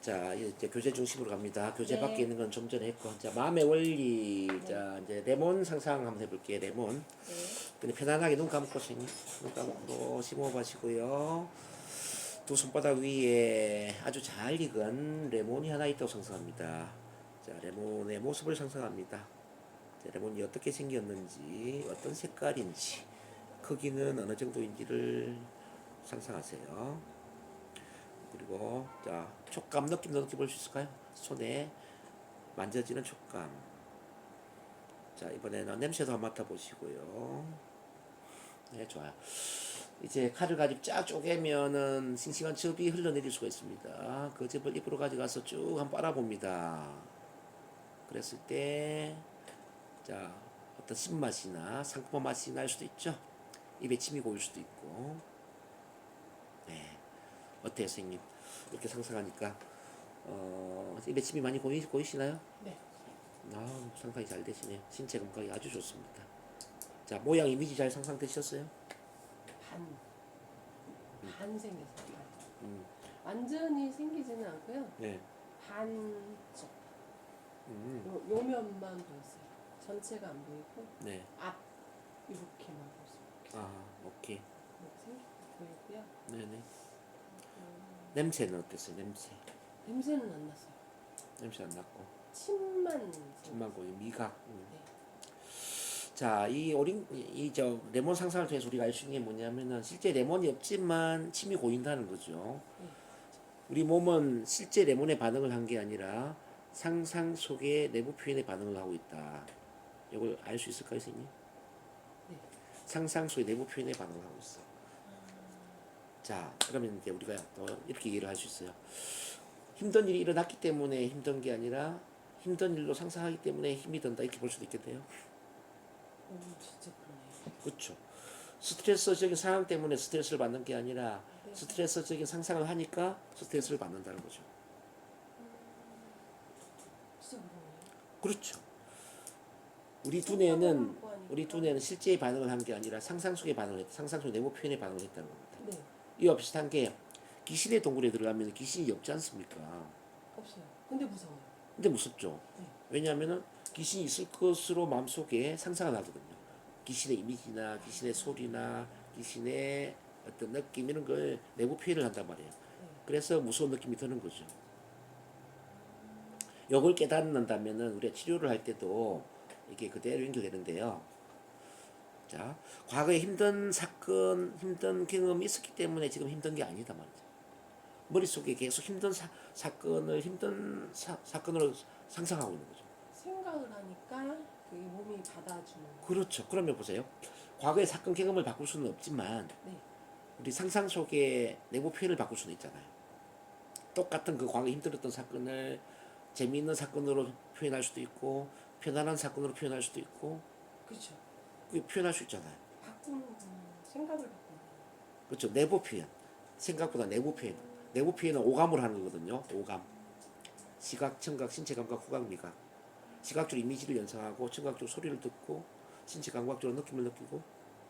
자, 이제 교재 중심으로 갑니다. 교재 네. 밖에 있는 건 좀 전에 했고. 자, 마음의 원리. 자, 이제 레몬 상상 한번 해볼게요. 레몬. 네. 근데 편안하게 눈 감고 선생님. 눈 감고 심호흡 하시고요. 두 손바닥 위에 아주 잘 익은 레몬이 하나 있다고 상상합니다. 자, 레몬의 모습을 상상합니다. 자, 레몬이 어떻게 생겼는지, 어떤 색깔인지, 크기는 어느 정도인지를 상상하세요. 그리고 자, 촉감 느낌도 느껴볼 수 있을까요? 손에 만져지는 촉감. 자, 이번에는 냄새도 한번 맡아보시고요. 네, 좋아요. 이제 칼을 가지고 쫙 쪼개면은 싱싱한 즙이 흘러내릴 수가 있습니다. 그 즙을 입으로 가져가서 쭉 한번 빨아봅니다. 그랬을 때, 자, 어떤 신맛이나 상큼한 맛이 날 수도 있죠. 입에 침이 고일 수도 있고. 네. 어때요, 선생님? 이렇게 상상하니까, 입에 침이 많이 고이시나요? 네. 아, 상상이 잘 되시네요. 신체 감각이 아주 좋습니다. 자, 모양 이미지 잘 상상되셨어요? 반 생겼어요. 음, 완전히 생기지는 않고요. 네. 반쪽. 음, 요 면만 보였어요. 전체가 안 보이고 네. 앞 이렇게만 보였어요. 아, 오케이. 이렇게 생긴 보이고요. 네네. 냄새는 어땠어요? 냄새. 냄새는 안 났어요. 냄새 안 났고. 침만 침만 고이 미각. 네. 자, 저 레몬 상상을 통해서 우리가 알 수 있는 게 뭐냐면은 실제 레몬이 없지만 침이 고인다는 거죠. 네. 우리 몸은 실제 레몬에 반응을 한 게 아니라 상상 속의 내부 표현에 반응을 하고 있다. 이걸 알 수 있을까요, 선생님? 네. 상상 속의 내부 표현에 반응을 하고 있어. 자, 그러면 이제 우리가 또 이렇게 이해를 할 수 있어요. 힘든 일이 일어났기 때문에 힘든 게 아니라 힘든 일로 상상하기 때문에 힘이 든다. 이렇게 볼 수도 있겠네요. 오, 진짜 그러네요. 그렇죠. 스트레스적인 상황 때문에 스트레스를 받는 게 아니라 네. 스트레스적인 상상을 하니까 스트레스를 받는다는 거죠. 진짜 그러네요. 그렇죠. 우리 두뇌는 실제의 반응을 한 게 아니라 상상 속의 반응을 했다. 상상 속의 내부 표현에 반응을 했다는 겁니다. 네. 이와 비슷한 게 귀신의 동굴에 들어가면 귀신이 없지 않습니까? 없어요. 근데 무서워요. 근데 무섭죠. 네. 왜냐하면 귀신이 있을 것으로 마음속에 상상을 하거든요. 귀신의 이미지나 귀신의 소리나 귀신의 어떤 느낌 이런 걸 내부 표현을 한단 말이에요. 네. 그래서 무서운 느낌이 드는 거죠. 이걸 깨닫는다면은 우리가 치료를 할 때도 이게 그대로 연결되는데요. 자, 과거에 힘든 사건, 힘든 경험이 있었기 때문에 지금 힘든 게 아니다 말이죠. 머릿속에 계속 힘든 사건을 힘든 사건으로 상상하고 있는 거죠. 생각을 하니까 그 몸이 받아주는 거예요. 그렇죠. 그러면 보세요. 과거의 사건 경험을 바꿀 수는 없지만 네. 우리 상상 속에 내부 표현을 바꿀 수는 있잖아요. 똑같은 그 과거에 힘들었던 사건을 재미있는 사건으로 표현할 수도 있고 편안한 사건으로 표현할 수도 있고 그렇죠. 그 표현할 수 있잖아요. 바꾸는 생각을 바꾸는 그렇죠. 내부 표현. 생각보다 내부 표현. 내부 표현은 오감을 하는 거거든요. 오감. 시각, 청각, 신체 감각, 후각, 미각. 시각적으로 이미지를 연상하고 청각적으로 소리를 듣고 신체 감각적으로 느낌을 느끼고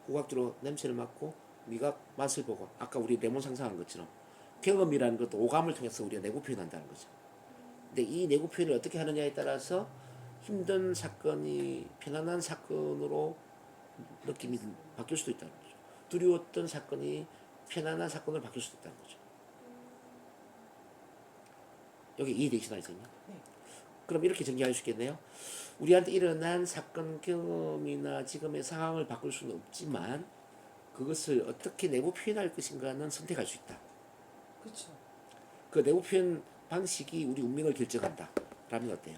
후각적으로 냄새를 맡고 미각 맛을 보고 아까 우리 레몬 상상한 것처럼 경험이라는 것도 오감을 통해서 우리가 내부 표현한다는 거죠. 근데 이 내부 표현을 어떻게 하느냐에 따라서 힘든 사건이 편안한 사건으로 느낌이 바뀔 수도 있다는 거죠. 두려웠던 사건이 편안한 사건으로 바뀔 수도 있다는 거죠. 여기 이해되시나요, 선생님? 네. 그럼 이렇게 정리할 수 있겠네요. 우리한테 일어난 사건 경험이나 지금의 상황을 바꿀 수는 없지만 그것을 어떻게 내부 표현할 것인가는 선택할 수 있다. 그렇죠. 그 내부 표현 방식이 우리 운명을 결정한다. 라면 어때요?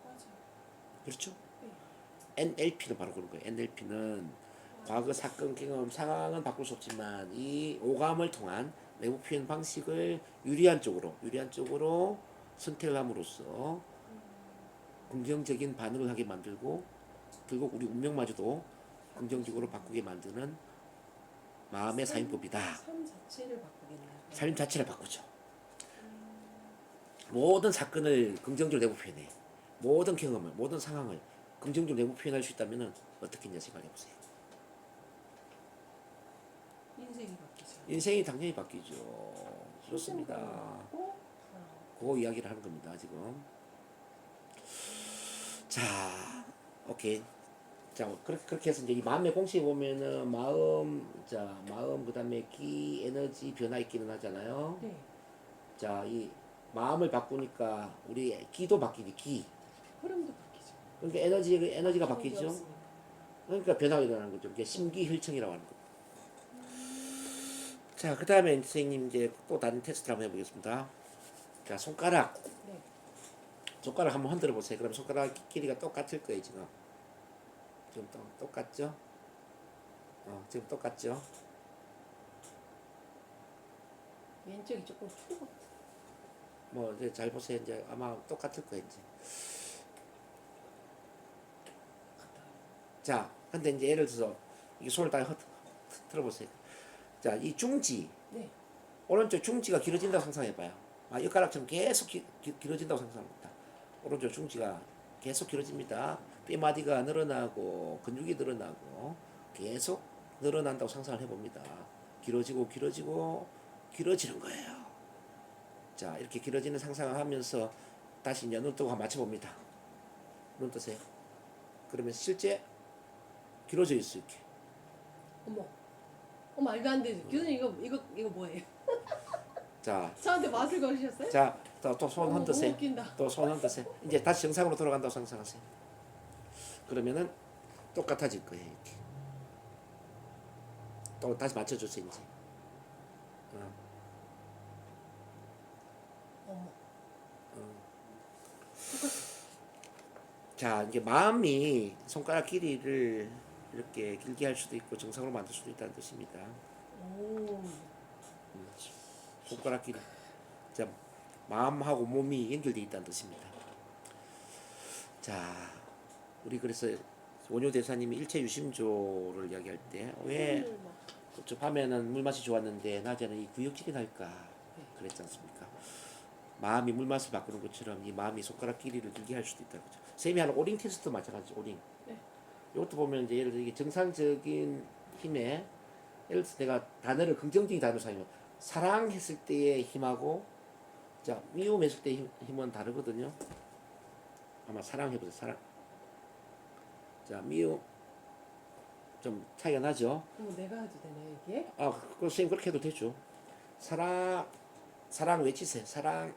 맞아요. 그렇죠? 네. NLP는 바로 그런 거예요. NLP는 과거 사건 경험 상황은 바꿀 수 없지만 이 오감을 통한 내부 표현 방식을 유리한 쪽으로 선택을 함으로써 긍정적인 반응을 하게 만들고 결국 우리 운명마저도 긍정적으로 바꾸게 만드는 마음의 사인법이다. 삶 자체를 바꾸겠네요. 삶 자체를 바꾸죠. 모든 사건을 긍정적으로 내부 표현해. 모든 경험을, 모든 상황을 긍정적으로 내부 표현할 수 있다면 어떻게 했냐 생각해보세요. 인생이 바뀌죠. 인생이 당연히 바뀌죠. 좋습니다. 그 이야기를 하는 겁니다 지금. 자, 오케이. 자, 그렇게 해서 이제 이 마음의 공식에 보면은 마음 그다음에 기, 에너지 변화 있기는 하잖아요. 네. 자, 이 마음을 바꾸니까 우리 기도 바뀌지, 기. 흐름도 바뀌죠. 그러니까 에너지가 바뀌는 게 바뀌죠. 없으니까. 그러니까 변화가 일어나는 거죠. 이게 심기혈청이라고 하는 거. 자, 그다음에 선생님 이제 또 다른 테스트를 한번 해보겠습니다. 자, 손가락 네. 한번 흔들어 보세요. 그럼 손가락 길이가 똑같을 거예요 지금. 지금 똑같죠? 지금 똑같죠? 왼쪽이 조금 큰 것 같아. 뭐 이제 잘 보세요. 이제 아마 똑같을 거예요 이제. 자, 근데 이제 예를 들어서 이 손을 딱 틀어보세요. 자, 이 중지 네. 오른쪽 중지가 길어진다고 상상해봐요. 젓가락처럼 계속 길어진다고 상상합니다. 오른쪽 중지가 계속 길어집니다. 뼈마디가 늘어나고 근육이 늘어나고 계속 늘어난다고 상상을 해봅니다. 길어지고 길어지는 거예요. 자, 이렇게 길어지는 상상을 하면서 다시 이제 눈 뜨고 한번 맞춰봅니다. 눈 뜨세요. 그러면 실제 길어져 있어 이렇게. 어머. 말도 안 되지. 교수님 이거 뭐예요? 자, 저한테 맛을 걸으셨어요? 자, 또 손 흔드세요. 너무 웃긴다. 또 손 흔드세요. 이제 다시 정상으로 돌아간다고 상상하세요. 그러면은 똑같아질 거예요 이렇게. 또 다시 맞춰주세요 이제. 어머. 자, 이제 마음이 손가락 길이를 이렇게 길게 할 수도 있고 정상으로 만들 수도 있다는 뜻입니다. 오. 손가락 길이. 자, 마음하고 몸이 연결되어 있다는 뜻입니다. 자, 우리 그래서 원효 대사님이 일체 유심조를 이야기할 때 왜 밤에는 물맛이 좋았는데 낮에는 이 구역질이 날까 그랬지 않습니까? 마음이 물맛을 바꾸는 것처럼 이 마음이 손가락 길이를 길게 할 수도 있다는 거죠. 쌤이 하는 오링 테스트 마찬가지 오링. 네. 이것도 보면 이제 예를 들어 이게 정상적인 힘에 예를 들어 내가 단어를 긍정적인 단어를 사용하면 사랑했을 때의 힘하고 자 미움했을 때의 힘은 다르거든요. 아마 사랑해보세요. 사랑. 자 미움 좀 차이가 나죠. 그럼 내가 해도 되네 이게? 그 선생님 그렇게 해도 되죠. 사랑 외치세요. 사랑.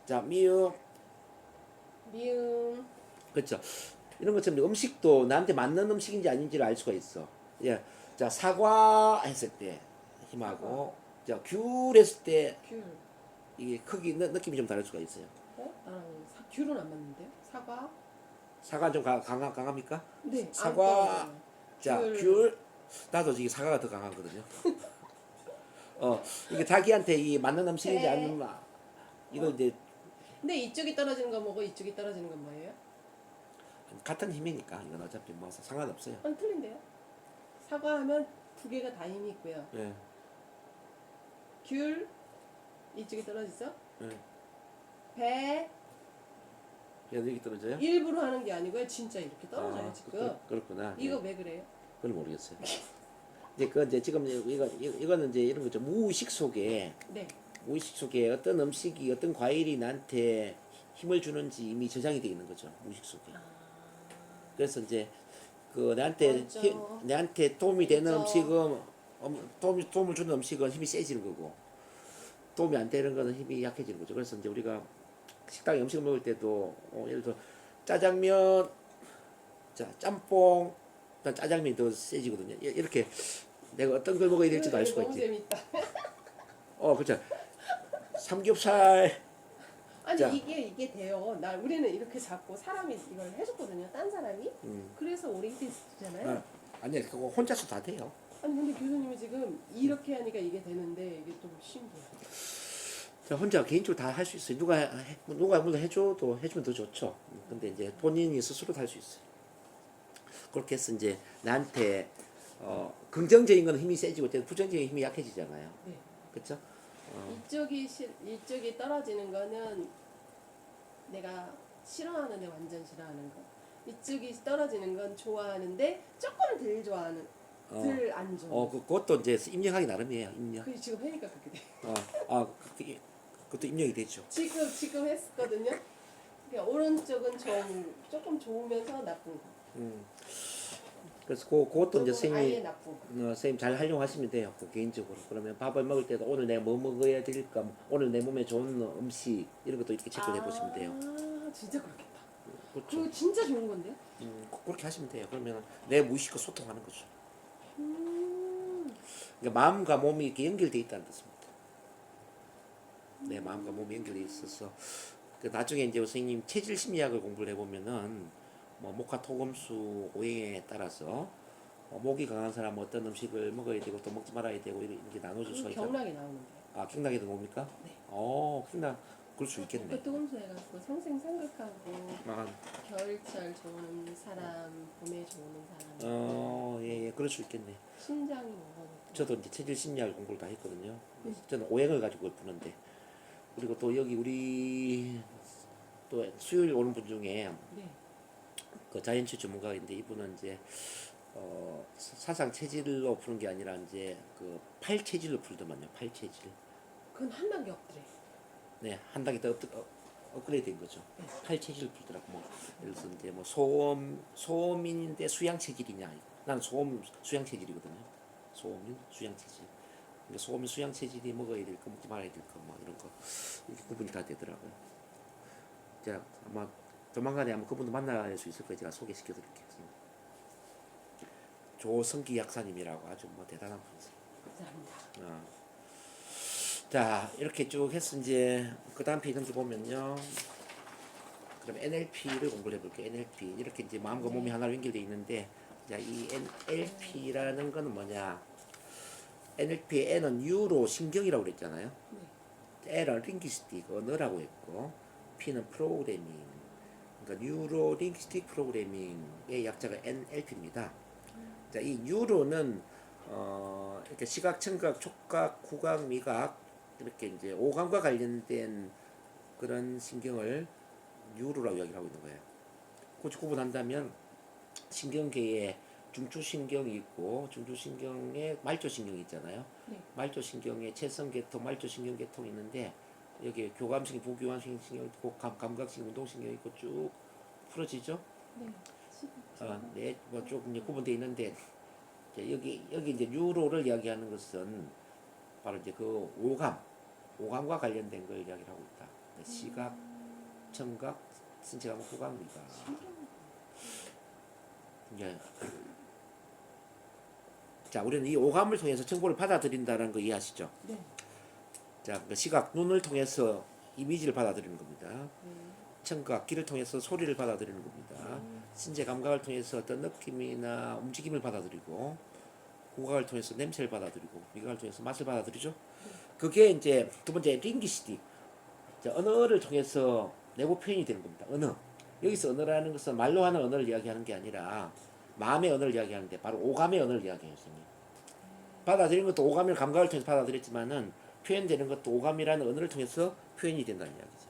자 미움. 미움. 그렇죠. 이런 것처럼 음식도 나한테 맞는 음식인지 아닌지를 알 수가 있어. 예. 자 사과 했을 때 힘하고 자 귤 했을 때 귤. 이게 크기 느낌이 좀 다를 수가 있어요. 나랑 귤은 안 맞는데요? 사과? 사과는 좀 강합니까? 네. 사과. 자 귤. 귤. 나도 이게 사과가 더 강하거든요. 이게 자기한테 이 맞는 음식인지 아니면 이거 이제 근데 이쪽이 떨어지는 건 뭐고 이쪽이 떨어지는 건 뭐예요? 같은 힘이니까 이건 어차피 뭐 상관없어요. 틀린데요? 사과하면 두 개가 다 힘이 있고요. 예. 귤 이쪽이 떨어지죠? 예. 배 여기 떨어져요? 일부러 하는 게 아니고요. 진짜 이렇게 떨어져요 지금. 그렇구나. 이거 예. 왜 그래요? 그걸 모르겠어요. 이제 지금 이거는 이제 이런 거죠. 무의식 속에 네. 어떤 음식이 어떤 과일이 나한테 힘을 주는지 이미 저장이 되어 있는 거죠. 무의식 속에. 그래서 이제 그 나한테 도움이 되는 맞죠. 음식은 도움을 주는 음식은 힘이 세지는 거고 도움이 안 되는 거는 힘이 약해지는 거죠. 그래서 이제 우리가 식당에 음식을 먹을 때도 예를 들어 짜장면, 자 짬뽕, 짜장면이 더 세지거든요. 이렇게 내가 어떤 걸 먹어야 될지도 알 수가 너무 있지. 재밌다. 그렇죠. 삼겹살. 아니 자. 이게 돼요. 우리는 이렇게 잡고 사람이 이걸 해줬거든요. 딴 사람이. 그래서 오링 테스트잖아요. 아니 그거 혼자서 다 돼요. 아니 근데 교수님이 지금 이렇게 하니까 이게 되는데 이게 좀 신기해요. 자, 혼자 개인적으로 다 할 수 있어요. 누가 물론 해주면 더 좋죠. 근데 이제 본인이 스스로 다 할 수 있어요. 그렇게 해서 이제 나한테 긍정적인 건 힘이 세지고 부정적인 힘이 약해지잖아요. 네. 그렇죠? 이쪽이 떨어지는 거는 내가 싫어하는데 완전 싫어하는 거. 이쪽이 떨어지는 건 좋아하는데 조금 덜 좋아하는, 덜 안 좋아. 그것도 이제 입력하기 나름이에요. 입력. 그 지금 하니까 그렇게 돼. 그 그것도 입력이 되죠. 지금 했거든요. 그러니까 오른쪽은 조금 좋으면서 나쁜 거. 그래서 그것도 이제 왼쪽은 아예 선생님이 나쁜 거. 선생님 잘 활용하시면 돼요. 개인적으로. 그러면 밥을 먹을 때도 오늘 내가 뭐 먹어야 될까, 오늘 내 몸에 좋은 음식 이런 것도 이렇게 체크를 해보시면 돼요. 아, 진짜 그렇겠다. 그렇죠. 그거 진짜 좋은 건데요? 그렇게 하시면 돼요. 그러면 내 무의식과 소통하는 거죠. 음. 그러니까 마음과 몸이 이렇게 연결돼 있다는 뜻입니다. 내 마음과 몸이 연결돼 있어서 그 나중에 이제 선생님 체질 심리학을 공부를 해보면은 뭐 목화 토금수 오행에 따라서 목이 강한 사람은 어떤 음식을 먹어야 되고 또 먹지 말아야 되고 이렇게 나눠줄 수가 있다. 경락이 나오는데. 아 경락에도 옵니까? 네. 경락 그럴 수 있겠네. 그 뜨금수 해갖고 상생상극하고 아, 겨울철 좋은 사람, 봄에 좋은 사람. 예, 그럴 수 있겠네. 신장이 뭐가 저도 이제 체질 심리학 공부를 다 했거든요. 저는 오행을 가지고 푸는데 그리고 또 여기 우리 또 수요일 오는 분 중에 네. 그 자연치 전문가인데 이분은 이제 사상 체질로 푸는 게 아니라 이제 그 팔 체질로 풀더만요. 팔 체질. 그건 한 단계 엎드려. 네, 한 단계 더 업그레이드된 거죠. 네. 팔 체질 풀더라고. 뭐 예를 들어서 이제 뭐 소음인인데 수양 체질이냐? 나는 수양 체질이거든요. 소음인 수양 체질. 그러니까 소음인 수양 체질이 먹어야 될 거, 먹지 말아야 될 거, 뭐 이런 거 이렇게 구분이 다 되더라고요. 자, 아마 조만간에 아마 그분도 만날 수 있을 거예요. 제가 소개시켜드릴게요. 조성기 약사님이라고 아주 뭐 대단한 분이세요. 감사합니다. 자, 이렇게 쭉 해서 이제 그 다음 페이지 보면요. 그럼 NLP를 공부를 해볼게요. NLP 이렇게 이제 마음과 몸이 하나로 연결되어 있는데, 자, 이 NLP라는 거는 뭐냐? NLP의 N은 뉴로 신경이라고 그랬잖아요. 네. L은 링귀스틱 언어라고 했고, P는 프로그래밍. 그러니까 뉴로 링귀스틱 프로그래밍의 약자가 NLP입니다. 자, 이 뉴로는 이렇게 시각, 청각, 촉각, 후각, 미각 이렇게 이제 오감과 관련된 그런 신경을 뉴로라고 이야기를 하고 있는 거예요. 굳이 구분한다면 신경계에 중추신경이 있고 중추신경에 말초신경이 있잖아요. 네. 말초신경에 채성계통, 말초신경계통이 있는데 여기 교감신경, 부교감신경 있고 감각신경, 운동신경이 있고 쭉 풀어지죠. 네. 뭐 쭉 이제 구분되어 있는데 여기 이제 뉴로를 이야기하는 것은 바로 이제 그 오감과 관련된 걸 이야기를 하고 있다. 시각, 청각, 신체감, 후각, 미각. 이제 자, 우리는 이 오감을 통해서 정보를 받아들인다는 거 이해하시죠? 네. 자, 그 시각, 눈을 통해서 이미지를 받아들이는 겁니다. 네. 청각, 귀를 통해서 소리를 받아들이는 겁니다. 신체 감각을 통해서 어떤 느낌이나 움직임을 받아들이고, 후각을 통해서 냄새를 받아들이고, 미각을 통해서 맛을 받아들이죠. 그게 이제 두 번째 링귀스틱, 언어를 통해서 내부 표현이 되는 겁니다. 언어. 여기서 언어라는 것은 말로 하는 언어를 이야기하는 게 아니라 마음의 언어를 이야기하는데 바로 오감의 언어를 이야기해요. 받아들이는 것도 오감의 감각을 통해서 받아들였지만은 표현되는 것도 오감이라는 언어를 통해서 표현이 된다는 이야기죠.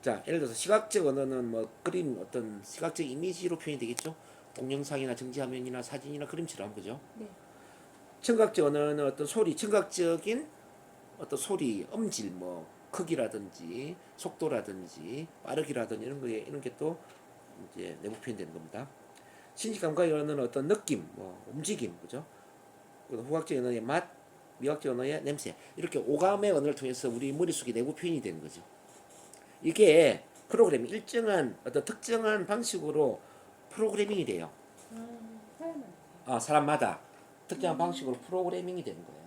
자, 예를 들어서 시각적 언어는 뭐 그림, 어떤 시각적 이미지로 표현이 되겠죠. 동영상이나 정지화면이나 사진이나 그림처럼, 그죠? 네. 청각적 언어는 어떤 소리, 청각적인 어떤 소리, 음질, 뭐 크기라든지 속도라든지 빠르기라든지 이런 게 또 이제 내부 표현되는 겁니다. 신체감각의 언어는 어떤 느낌, 뭐 움직임, 그죠? 후각적 언어의 맛, 미각적 언어의 냄새, 이렇게 오감의 언어를 통해서 우리 머릿속에 내부 표현이 되는 거죠. 이게 프로그래밍, 일정한 어떤 특정한 방식으로 프로그래밍이 돼요. 사람마다 특정한 방식으로 프로그래밍이 되는 거예요.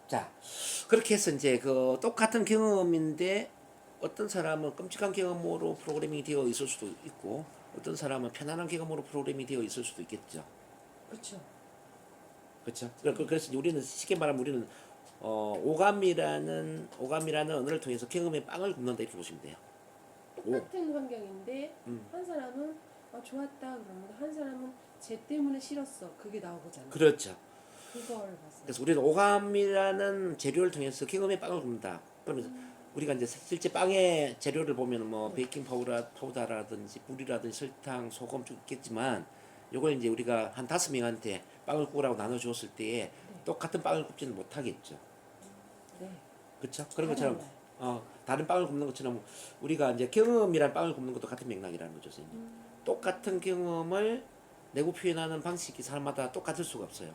자, 그렇게 해서 이제 그 똑같은 경험인데 어떤 사람은 끔찍한 경험으로 프로그래밍이 되어 있을 수도 있고 어떤 사람은 편안한 경험으로 프로그래밍이 되어 있을 수도 있겠죠. 그렇죠. 그렇죠. 그래서 우리는 쉽게 말하면 우리는 오감이라는 언어를 통해서 경험의 빵을 굽는다 이렇게 보시면 돼요. 똑같은 환경인데 한 사람은 좋았다 그러는데 한 사람은 쟤 때문에 싫었어. 그게 나오잖아요. 그렇죠. 그걸 봤어요. 그래서 우리는 오감이라는 재료를 통해서 경험의 빵을 굽는다. 그러면 우리가 이제 실제 빵의 재료를 보면 뭐 베이킹 파우더라든지 물이라든지 설탕, 소금 좀 있겠지만 요걸 이제 우리가 한 5명한테 빵을 구우라고 나눠주었을 때에 네. 똑같은 빵을 굽지는 못하겠죠. 네. 그렇죠? 그런 다 것처럼 달라요. 다른 빵을 굽는 것처럼 우리가 이제 경험이란 빵을 굽는 것도 같은 맥락이라는 거죠, 선생님. 똑같은 경험을 내고 표현하는 방식이 사람마다 똑같을 수가 없어요.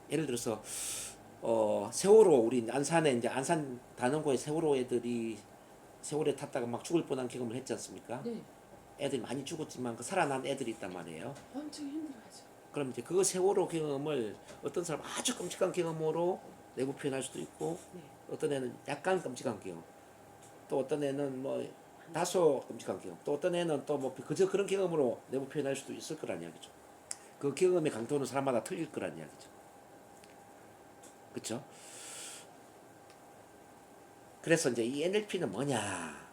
예를 들어서 세월호 우리 안산에 이제 안산 단원고에 세월호 애들이 세월에 탔다가 막 죽을 뻔한 경험을 했지 않습니까? 네. 애들이 많이 죽었지만 그 살아난 애들이 있단 말이에요. 엄청 힘들어하죠. 그럼 이제 그 세월호 경험을 어떤 사람 아주 끔찍한 경험으로 내고 표현할 수도 있고 네. 어떤 애는 약간 끔찍한 경험, 또 어떤 애는 뭐 다소 끔찍한 경험, 또 어떤 애는 또 뭐 그저 그런 경험으로 내고 표현할 수도 있을 거란 이야기죠. 그 경험의 강도는 사람마다 틀릴 거란 이야기죠. 그렇죠? 그래서 이제 이 NLP는 뭐냐?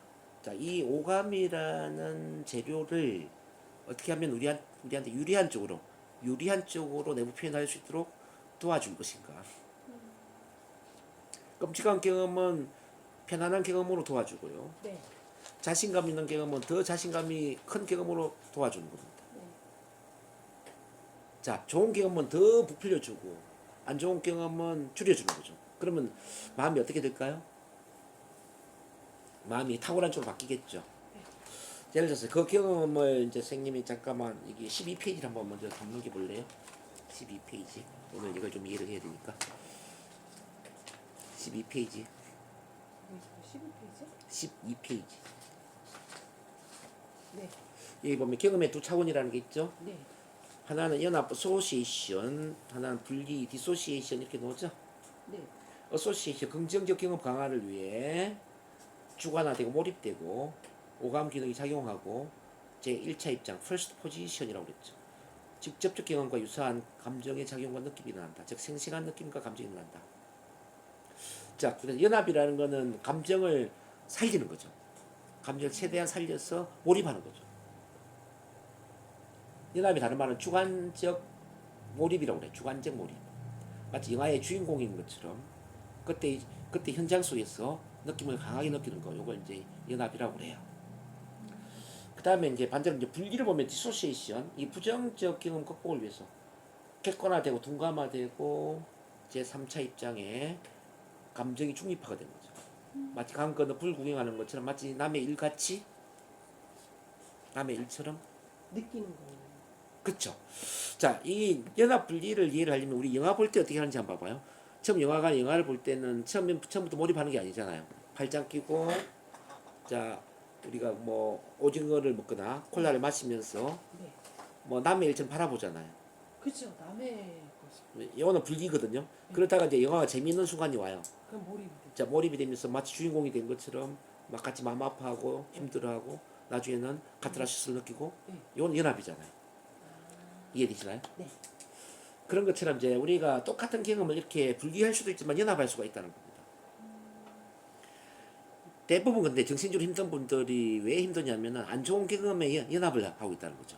자, 이 오감이라는 재료를 어떻게 하면 우리한테 유리한 쪽으로 내부 표현할 수 있도록 도와줄 것인가? 끔찍한 경험은 편안한 경험으로 도와주고요. 네. 자신감 있는 경험은 더 자신감이 큰 경험으로 도와주는 겁니다. 네. 자, 좋은 경험은 더 부풀려주고 안 좋은 경험은 줄여주는 거죠. 그러면 마음이 어떻게 될까요? 마음이 탁월한 쪽으로 바뀌겠죠. 예를 들어서 그 경험을 이제 선생님이 잠깐만 이게 12페이지를 한번 먼저 넘겨 볼래요? 12페이지. 오늘 이걸 좀 이해를 해야 되니까. 12페이지. 12페이지? 12페이지. 네. 여기 보면 경험의 두 차원이라는 게 있죠. 네. 하나는 연합 어소시에이션, 하나는 분리 디소시에이션 이렇게 나오죠. 네. 어소시에이션 긍정적 경험 강화를 위해 주관화되고 몰입되고 오감 기능이 작용하고 제 1차 입장 first position이라고 그랬죠. 직접적 경험과 유사한 감정의 작용과 느낌이 일어난다. 즉 생생한 느낌과 감정이 일어난다. 자, 그래서 연합이라는 거는 감정을 살리는 거죠. 감정을 최대한 살려서 몰입하는 거죠. 연합이 다른 말은 주관적 몰입이라고 그래. 주관적 몰입. 마치 영화의 주인공인 것처럼 그때 현장 속에서 느낌을 강하게 느끼는 거. 요걸 이제 연합이라고 그래요. 그 다음에 이제 반대로 이제 분리를 보면 디소시에이션, 이 부정적 경험 극복을 위해서 객관화되고 둔감화되고 제 3차 입장에 감정이 중립화가 되는 거죠. 마치 강 건너 불 구경하는 것처럼 마치 남의 일같이 남의 일처럼 느끼는 거예요. 그쵸. 자, 이 연합 분리를 이해를 하려면 우리 영화 볼 때 어떻게 하는지 한번 봐봐요. 처음 영화를 볼 때는 처음부터 몰입하는 게 아니잖아요. 팔짱 끼고 자 우리가 뭐 오징어를 먹거나 콜라를 마시면서 네. 뭐 남의 일처럼 바라보잖아요. 그렇죠. 남의 거죠. 영화는 분리거든요. 그러다가 이제 영화가 재미있는 순간이 와요. 그럼 몰입이 돼. 자 몰입이 되면서 마치 주인공이 된 것처럼 막 같이 마음 아파하고 힘들어하고 나중에는 카타르시스를 느끼고 이건 연합이잖아요. 이해되시나요? 네. 그런 것처럼 이제 우리가 똑같은 경험을 이렇게 분리할 수도 있지만 연합할 수가 있다는 겁니다. 대부분 근데 정신적으로 힘든 분들이 왜 힘드냐면은 안 좋은 경험에 연합을 하고 있다는 거죠.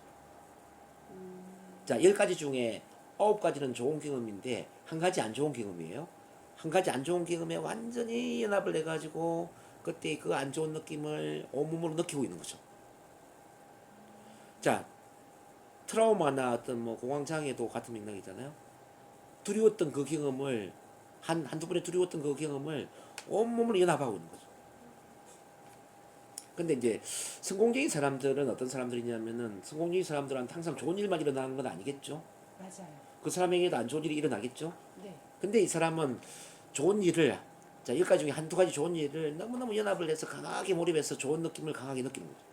자, 10가지 중에 9가지는 좋은 경험인데 한 가지 안 좋은 경험이에요. 한 가지 안 좋은 경험에 완전히 연합을 해가지고 그때 그 안 좋은 느낌을 온몸으로 느끼고 있는 거죠. 자, 트라우마나 어떤 뭐 공황장애도 같은 맥락이잖아요. 두려웠던 그 경험을 한두 번에 두려웠던 그 경험을 온몸으로 연합하고 있는 거죠. 근데 이제 성공적인 사람들은 어떤 사람들이냐면은 성공적인 사람들한테 항상 좋은 일만 일어나는 건 아니겠죠. 맞아요. 그 사람에게도 안 좋은 일이 일어나겠죠. 네. 근데 이 사람은 좋은 일을 자 10가지 중에 한두 가지 좋은 일을 너무너무 연합을 해서 강하게 몰입해서 좋은 느낌을 강하게 느끼는 거죠.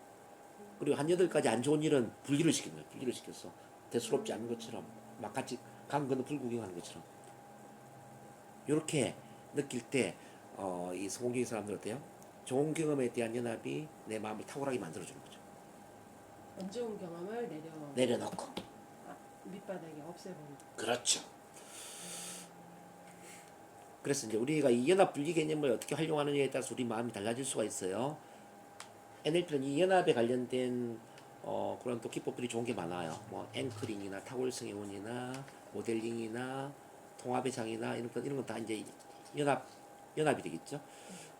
그리고 한 8가지 안 좋은 일은 분리를 시키는 거예요. 분리를 시켜서 대수롭지 않은 것처럼 막 같이 강 건너 불 구경하는 것처럼 이렇게 느낄 때 이 성공적인 사람들 어때요? 좋은 경험에 대한 연합이 내 마음을 탁월하게 만들어주는 거죠. 안 좋은 경험을 내려놓고. 밑바닥에 없애버리고. 그렇죠. 그래서 이제 우리가 이 연합 분리 개념을 어떻게 활용하느냐에 따라서 우리 마음이 달라질 수가 있어요. NLP는 이 연합에 관련된 그런 또 기법들이 좋은 게 많아요. 뭐 앵커링이나 타골성 회원이나 모델링이나 통합의 장이나 이런 건 다 이제 연합이 되겠죠.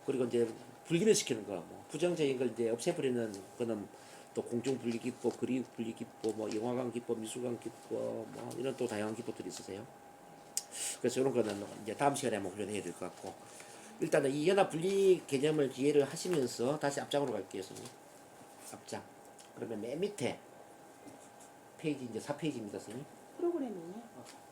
그리고 이제 분리를 시키는 거, 뭐 부정적인 걸 이제 없애버리는 거는 또 공중 분리기법, 그림 분리기법, 뭐 영화관 기법, 미술관 기법, 뭐 이런 또 다양한 기법들이 있으세요. 그래서 이런 거는 이제 다음 시간에 한번 훈련해야 될 것 같고, 일단은 이 연합 분리 개념을 이해를 하시면서 다시 앞장으로 갈게요, 선생님. 앞장. 그러면 맨 밑에 페이지 이제 4페이지입니다, 선생님. 프로그래밍이요?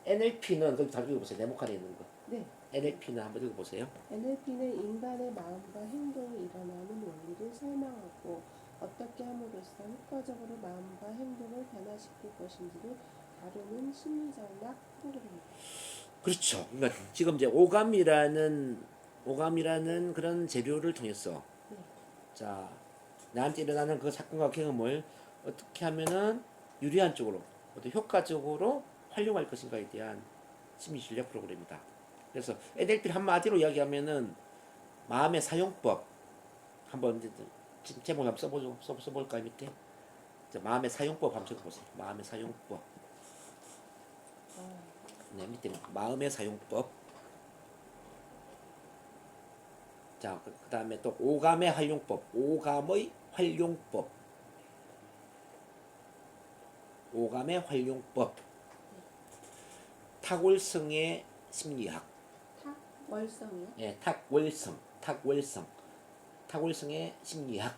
NLP는 거기 다 읽어보세요. 네모칸에 있는 거. 네. NLP는 한번 읽어보세요. NLP는 인간의 마음과 행동이 일어나는 원리를 설명하고 어떻게 함으로써 효과적으로 마음과 행동을 변화시킬 것인지를 다루는 심리전략 프로그램입니다. 그렇죠. 그러니까 지금 이제 오감이라는 그런 재료를 통해서 네. 자 나한테 일어나는 그 사건과 경험을 어떻게 하면은 유리한 쪽으로, 어떤 효과적으로 활용할 것인가에 대한 심리 전략 프로그램이다. 그래서 NLP를 한마디로 이야기하면은 마음의 사용법. 한번 이제 제목 한번 써볼까요, 밑에? 자, 마음의 사용법 한번 적어보세요. 마음의 사용법. 네, 밑에 마음의 사용법. 자, 그 다음에 또 오감의 활용법. 오감의 활용법. 오감의 활용법. 탁월성의 심리학. 월성이요? 예, 탁월성의 심리학.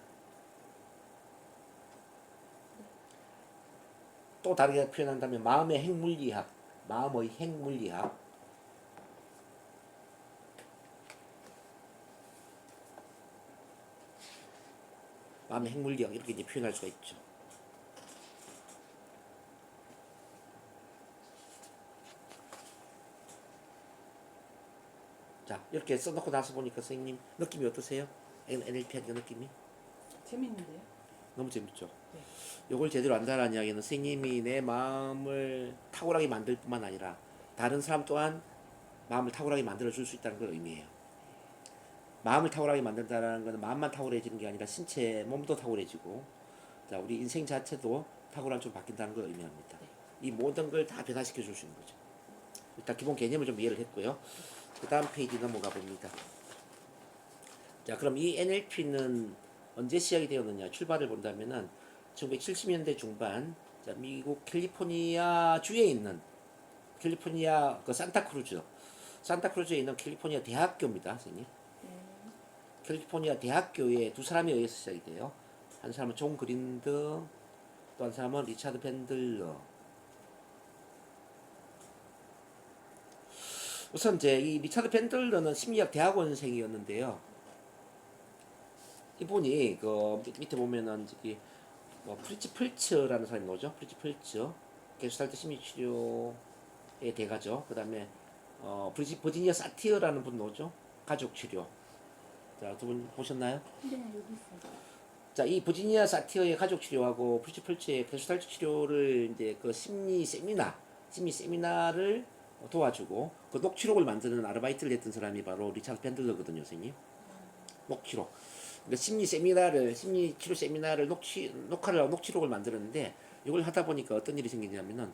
또 다르게 표현한다면 마음의 핵물리학. 마음의 핵물리학. 마음의 핵물리학 이렇게 이제 표현할 수가 있죠. 자, 이렇게 써놓고 나서 보니까 선생님 느낌이 어떠세요? NLP 하니까 느낌이? 재밌는데요? 너무 재밌죠? 네. 요걸 제대로 안다라는 이야기는 선생님이 내 마음을 탁월하게 만들 뿐만 아니라 다른 사람 또한 마음을 탁월하게 만들어 줄 수 있다는 걸 의미해요. 마음을 탁월하게 만든다는 것은 마음만 탁월해지는 게 아니라 신체, 몸도 탁월해지고, 자, 우리 인생 자체도 탁월한 쪽으로 바뀐다는 걸 의미합니다. 이 모든 걸 다 변화시켜 줄 수 있는 거죠. 일단 기본 개념을 좀 이해를 했고요. 그 다음 페이지 넘어가 봅니다. 자, 그럼 이 NLP는 언제 시작이 되었느냐? 출발을 본다면은 1970년대 중반, 자, 미국 캘리포니아 주에 있는 캘리포니아 그 산타크루즈에 있는 캘리포니아 대학교입니다, 선생님. 캘리포니아 대학교에 두 사람에 의해서 시작이 돼요. 한 사람은 존 그린드, 또 한 사람은 리차드 밴들러. 우선 이제 이 리차드 밴들러는 심리학 대학원생이었는데요. 이분이 그 밑에 보면은 저기 뭐 프리츠 펄츠라는 사람이 나오죠. 프리츠 펄츠 게슈탈트 심리치료의 대가죠. 그 다음에 버지니아 사티어라는 분 나오죠. 가족치료. 자, 두 분 보셨나요? 네, 여기 있어요. 자, 이 버지니아 사티어의 가족치료하고 프리츠 펄츠의 게슈탈트 치료를 이제 그 심리 세미나를 도와주고 그 녹취록을 만드는 아르바이트를 했던 사람이 바로 리차드 밴들러거든요, 선생님. 녹취록. 그러니까 심리 치료 세미나를 녹화를 하고 녹취록을 만들었는데 이걸 하다 보니까 어떤 일이 생기냐면은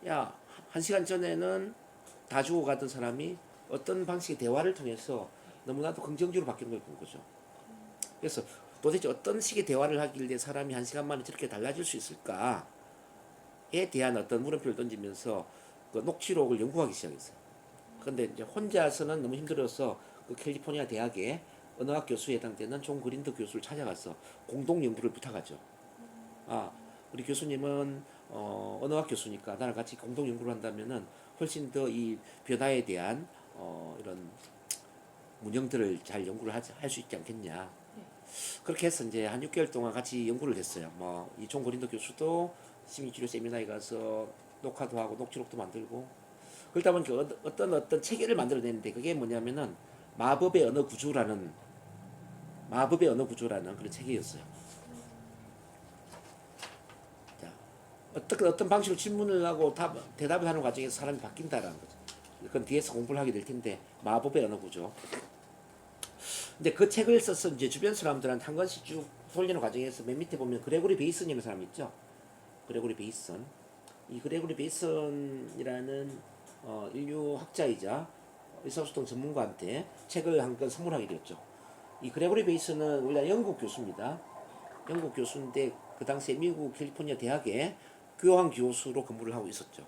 야, 한 시간 전에는 다 죽어가던 사람이 어떤 방식의 대화를 통해서 너무나도 긍정적으로 바뀌는 걸 본 거죠. 그래서 도대체 어떤 식의 대화를 하길래 사람이 한 시간 만에 저렇게 달라질 수 있을까에 대한 어떤 물음표를 던지면서 그 녹취록을 연구하기 시작했어요. 그런데 이제 혼자서는 너무 힘들어서 그 캘리포니아 대학에 언어학 교수에 해당되는 존 그린드 교수를 찾아가서 공동 연구를 부탁하죠. 아, 우리 교수님은 언어학 교수니까 나랑 같이 공동 연구를 한다면은 훨씬 더 이 변화에 대한 이런 문형들을 잘 연구를 할 수 있지 않겠냐. 그렇게 해서 이제 한 6개월 동안 같이 연구를 했어요. 뭐 이 존 그린드 교수도 심리치료 세미나에 가서 녹화도 하고 녹취록도 만들고 그러다 보니까 어떤 체계를 만들어내는데 그게 뭐냐면은 마법의 언어 구조라는 그런 체계였어요. 자, 어떤 방식으로 질문을 하고 대답을 하는 과정에서 사람이 바뀐다라는 거죠. 그건 뒤에서 공부를 하게 될 텐데 마법의 언어 구조. 근데 그 책을 써서 이제 주변 사람들한테 한 권씩 쭉 돌리는 과정에서 맨 밑에 보면 그레고리 베이슨이라는 사람 있죠. 그레고리 베이슨. 이 그레고리 베이슨이라는 인류학자이자 의사소통 전문가한테 책을 한 권 선물하게 되었죠. 이 그레고리 베이슨은 원래 영국 교수입니다. 영국 교수인데 그 당시에 미국 캘리포니아 대학에 교환 교수로 근무를 하고 있었죠.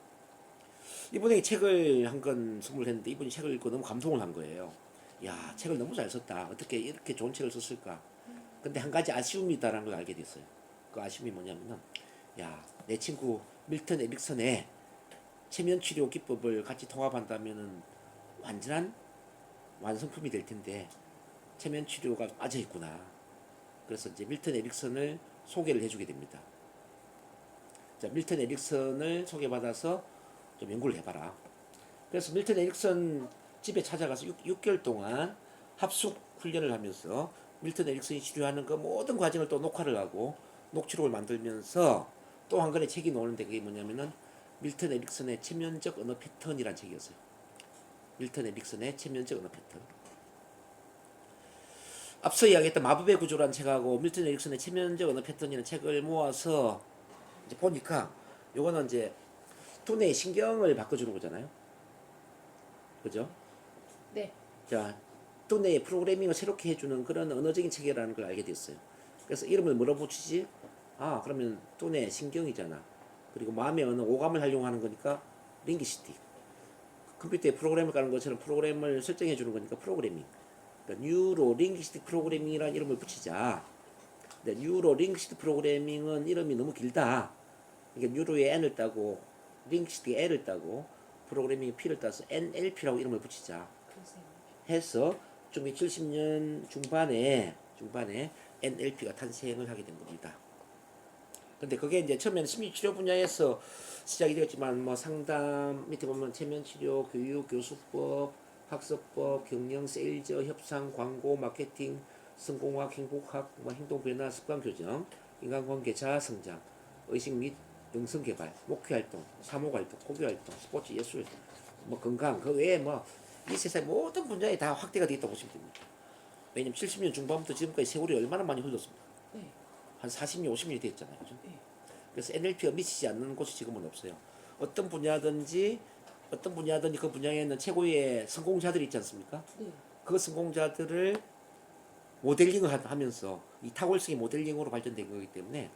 이분에게 책을 한 권 선물했는데 이분이 책을 읽고 너무 감동을 한 거예요. 야, 책을 너무 잘 썼다. 어떻게 이렇게 좋은 책을 썼을까? 근데 한 가지 아쉬움이 있다는 걸 알게 됐어요. 그 아쉬움이 뭐냐면은, 야, 내 친구 밀턴 에릭슨의 체면 치료 기법을 같이 통합한다면은 완전한 완성품이 될 텐데 체면 치료가 빠져 있구나. 그래서 이제 밀턴 에릭슨을 소개를 해주게 됩니다. 자, 밀턴 에릭슨을 소개받아서 좀 연구를 해봐라. 그래서 밀턴 에릭슨 집에 찾아가서 6개월 동안 합숙 훈련을 하면서 밀턴 에릭슨이 치료하는 그 모든 과정을 또 녹화를 하고 녹취록을 만들면서 또 한 권의 책이 나오는데 그게 뭐냐면은 밀턴 에릭슨의 체면적 언어 패턴이라는 책이었어요. 밀턴 에릭슨의 체면적 언어 패턴. 앞서 이야기했던 마법의 구조라는 책하고 밀턴 에릭슨의 체면적 언어 패턴이라는 책을 모아서 이제 보니까 요거는 이제 두뇌의 신경을 바꿔주는 거잖아요. 그죠? 네. 자, 두뇌의 프로그래밍을 새롭게 해주는 그런 언어적인 체계라는 걸 알게 됐어요. 그래서 이름을 뭐로 붙이지? 아, 그러면 두뇌 신경이잖아. 그리고 마음의 언어, 오감을 활용하는 거니까 링귀스틱. 컴퓨터에 프로그램을 까는 것처럼 프로그램을 설정해 주는 거니까 프로그래밍. 그러니까 뉴로 링귀스틱 프로그래밍이라는 이름을 붙이자. 근데 뉴로 링귀스틱 프로그래밍은 이름이 너무 길다. 그러니까 뉴로의 N을 따고 링귀스틱의 L을 따고 프로그래밍의 P를 따서 NLP라고 이름을 붙이자 해서 1970년 중반에 NLP가 탄생을 하게 된 겁니다. 근데 그게 이제 처음에는 심리치료 분야에서 시작이 되었지만 뭐 상담 밑에 보면 체면치료, 교육, 교수법, 학습법, 경영, 세일즈, 협상, 광고, 마케팅, 성공학, 행복학, 뭐 행동변화, 습관교정, 인간관계, 자아성장, 의식 및 영성개발, 목회활동, 사목활동, 고교활동, 스포츠, 예술, 뭐 건강, 그 외에 뭐 이 세상 모든 분야에 다 확대가 되어 있다고 보시면 됩니다. 왜냐면 70년 중반부터 지금까지 세월이 얼마나 많이 흘렀습니까? 네. 한 40년, 50년이 됐잖아요. 그죠? 네. 그래서 NLP가 미치지 않는 곳이 지금은 없어요. 어떤 분야든지 그 분야에는 최고의 성공자들이 있지 않습니까? 네. 그 성공자들을 모델링을 하면서 이 탁월성이 모델링으로 발전된 거기 때문에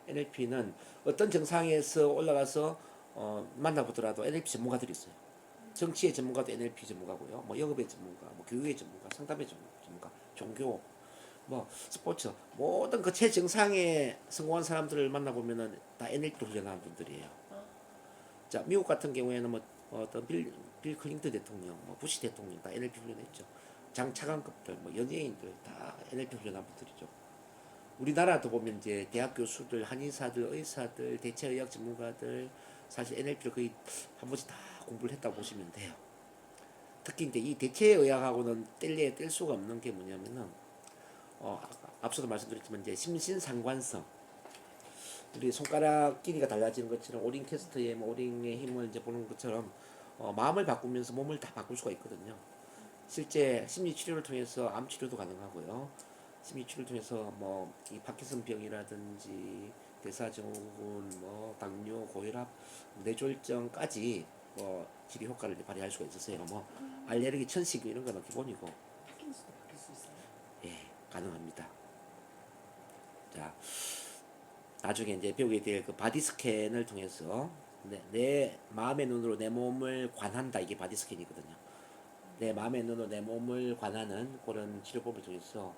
NLP는 어떤 정상에서 올라가서 만나보더라도 NLP 전문가들이 있어요. 정치의 전문가도 NLP 전문가고요. 뭐 영업의 전문가, 뭐 교육의 전문가, 상담의 전문가, 종교, 뭐 스포츠 모든 그 최정상에 성공한 사람들을 만나보면은 다 NLP로 훈련한 분들이에요. 자, 미국 같은 경우에는 뭐 어떤 빌 클린턴 대통령, 뭐 부시 대통령 다 NLP 훈련했죠. 장차관급들, 뭐 연예인들 다 NLP 훈련한 분들이죠. 우리나라도 보면 이제 대학 교수들, 한의사들, 의사들, 대체의학 전문가들 사실 NLP를 거의 한 번씩 다 공부를 했다고 보시면 돼요. 특히 이제 이 대체의학하고는 뗄 수가 없는 게 뭐냐면은 앞서도 말씀드렸지만 이제 심신상관성, 우리 손가락 길이가 달라지는 것처럼 오링 캐스트의 오링의 힘을 이제 보는 것처럼 마음을 바꾸면서 몸을 다 바꿀 수가 있거든요. 실제 심리 치료를 통해서 암 치료도 가능하고요. 심리 치료를 통해서 뭐 이 파킨슨 병이라든지 대사증후군, 뭐 당뇨, 고혈압, 뇌졸중까지 뭐 치료 효과를 발휘할 수가 있었어요. 뭐 알레르기, 천식 이런 거는 기본이고, 파킨슨도 바뀔 수 있어요? 예, 가능합니다. 자, 나중에 이제 배우게 될 그 바디 스캔을 통해서 내 마음의 눈으로 내 몸을 관한다, 이게 바디 스캔이거든요. 내 마음의 눈으로 내 몸을 관하는 그런 치료법을 통해서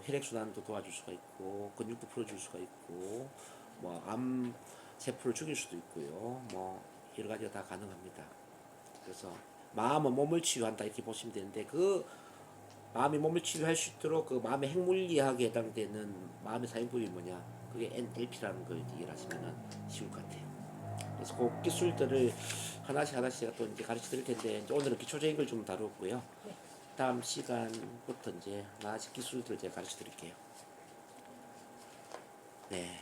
혈액순환도 도와줄 수가 있고 근육도 풀어줄 수가 있고 뭐 암 세포를 죽일 수도 있고요. 뭐 여러 가지가 다 가능합니다. 그래서 마음은 몸을 치유한다 이렇게 보시면 되는데 그 마음이 몸을 치유할 수 있도록 그 마음의 핵물리학에 해당되는 마음의 사용법이 뭐냐? 그게 NLP라는 걸 이해하시면 쉬울 것 같아요. 그래서 그 기술들을 하나씩 제가 또 이제 가르쳐 드릴 텐데 이제 오늘은 기초적인 걸 좀 다뤘고요. 네. 다음 시간부터 이제 하나씩 기술들을 제가 가르쳐 드릴게요. 네.